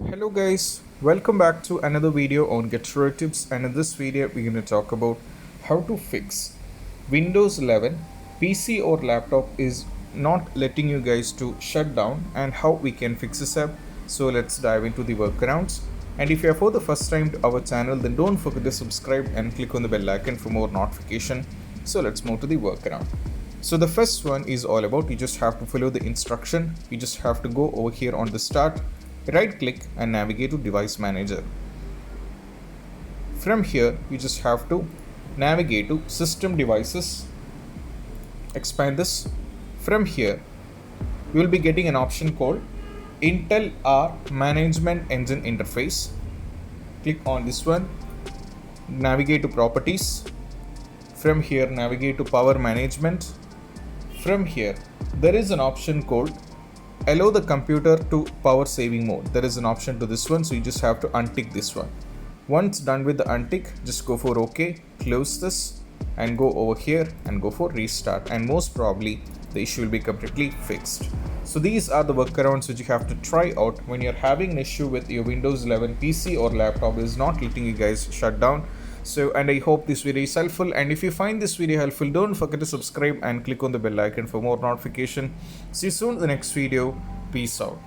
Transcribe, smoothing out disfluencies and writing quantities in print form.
Hello guys, welcome back to another video on Get Started Tips, and in this video we're going to talk about how to fix Windows 11 PC or laptop is not letting you guys to shut down and how we can fix this up. So let's dive into the workarounds. And if you are for the first time to our channel, then don't forget to subscribe and click on the bell icon for more notification. So let's move to the workaround. So the first one is all about you just have to follow the instruction. You just have to go over here on the start, right click and navigate to device manager. From here you just have to navigate to system devices, expand this. From here you will be getting an option called Intel R Management Engine Interface. Click on this one, navigate to properties. From here navigate to power management. From here there is an option called allow the computer to power saving mode. There is an option to this one, so you just have to untick this one. Once done with the untick, just go for OK, close this and go over here and go for restart, and most probably the issue will be completely fixed. So these are the workarounds which you have to try out when you're having an issue with your Windows 11 PC or laptop is not letting you guys shut down. So, and I hope this video is helpful, and if you find this video helpful, don't forget to subscribe and click on the bell icon for more notification. See you soon in the next video. Peace out.